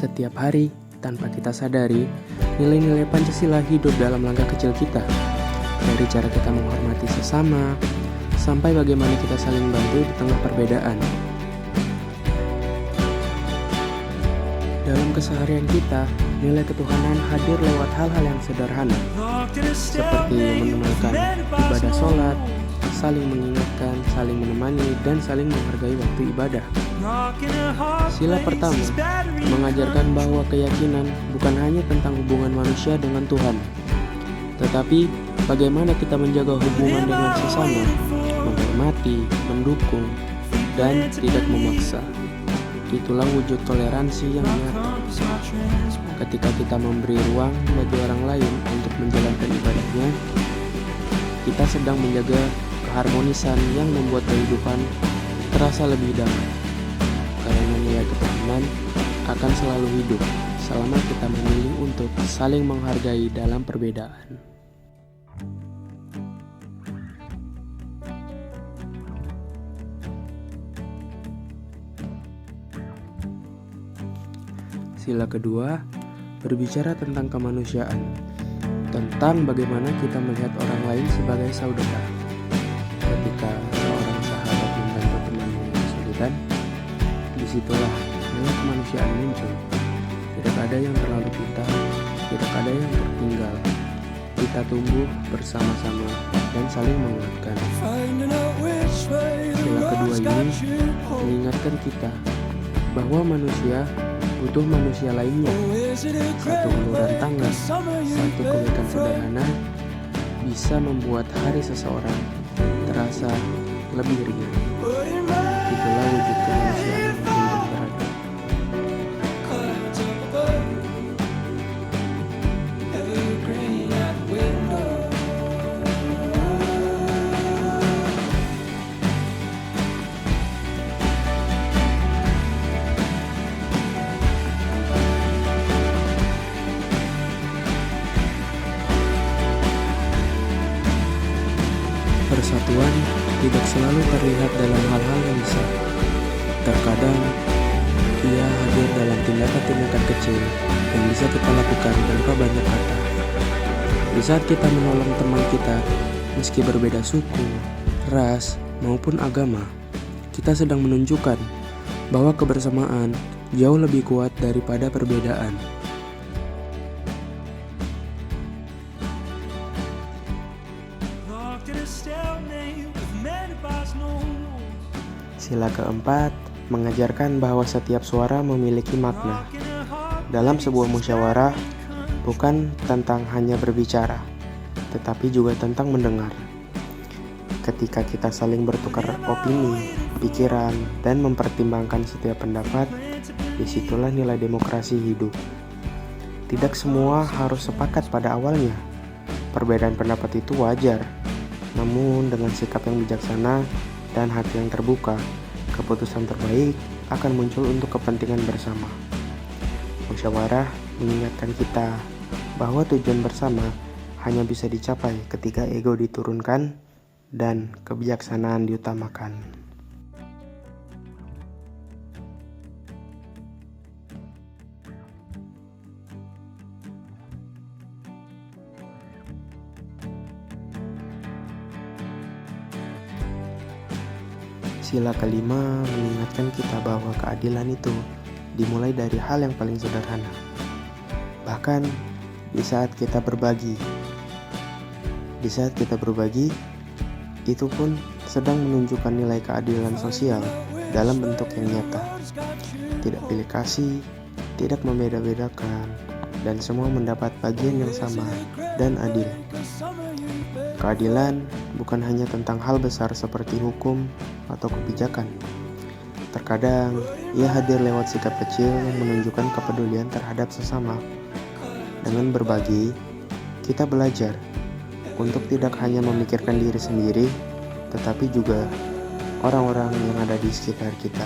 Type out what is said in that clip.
Setiap hari, tanpa kita sadari, nilai-nilai Pancasila hidup dalam langkah kecil kita. Dari cara kita menghormati sesama, sampai bagaimana kita saling bantu di tengah perbedaan. Dalam keseharian kita, nilai ketuhanan hadir lewat hal-hal yang sederhana, seperti menunaikan ibadah sholat, saling mengingatkan, saling menemani, dan saling menghargai waktu ibadah. Sila pertama mengajarkan bahwa keyakinan bukan hanya tentang hubungan manusia dengan Tuhan, tetapi bagaimana kita menjaga hubungan dengan sesama, menghormati, mendukung, dan tidak memaksa. Itulah wujud toleransi yang nyata. Ketika kita memberi ruang bagi orang lain untuk menjalankan ibadahnya, kita sedang menjaga keharmonisan yang membuat kehidupan terasa lebih damai. Karena nilai ketuhanan akan selalu hidup selama kita memilih untuk saling menghargai dalam perbedaan. Sila kedua berbicara tentang kemanusiaan, tentang bagaimana kita melihat orang lain sebagai saudara. Ketika seorang sahabat membantu temannya yang kesulitan, disitulah nilai kemanusiaan muncul. Tidak ada yang terlalu pintar, tidak ada yang tertinggal. Kita tumbuh bersama-sama dan saling menguatkan. Sila kedua ini mengingatkan kita bahwa manusia butuh manusia lainnya. Satu uluran tangan, satu kebaikan sederhana bisa membuat hari seseorang terasa lebih ringan. Itulah wujud kemanusiaan yang hidup beradab. Persatuan tidak selalu terlihat dalam hal-hal yang besar. Terkadang, ia hadir dalam tindakan-tindakan kecil yang bisa kita lakukan tanpa banyak kata. Di saat kita menolong teman kita, meski berbeda suku, ras, maupun agama, kita sedang menunjukkan bahwa kebersamaan jauh lebih kuat daripada perbedaan. Sila keempat mengajarkan bahwa setiap suara memiliki makna. Dalam sebuah musyawarah, bukan tentang hanya berbicara, tetapi juga tentang mendengar. Ketika kita saling bertukar opini, pikiran, dan mempertimbangkan setiap pendapat, disitulah nilai demokrasi hidup. Tidak semua harus sepakat pada awalnya. Perbedaan pendapat itu wajar, namun dengan sikap yang bijaksana dan hati yang terbuka, keputusan terbaik akan muncul untuk kepentingan bersama. Musyawarah mengingatkan kita bahwa tujuan bersama hanya bisa dicapai ketika ego diturunkan dan kebijaksanaan diutamakan. Sila kelima mengingatkan kita bahwa keadilan itu dimulai dari hal yang paling sederhana. Bahkan di saat kita berbagi, itu pun sedang menunjukkan nilai keadilan sosial dalam bentuk yang nyata. Tidak pilih kasih, tidak membeda-bedakan, dan semua mendapat bagian yang sama dan adil. Keadilan bukan hanya tentang hal besar seperti hukum atau kebijakan. Terkadang, ia hadir lewat sikap kecil yang menunjukkan kepedulian terhadap sesama. Dengan berbagi, kita belajar untuk tidak hanya memikirkan diri sendiri, tetapi juga orang-orang yang ada di sekitar kita.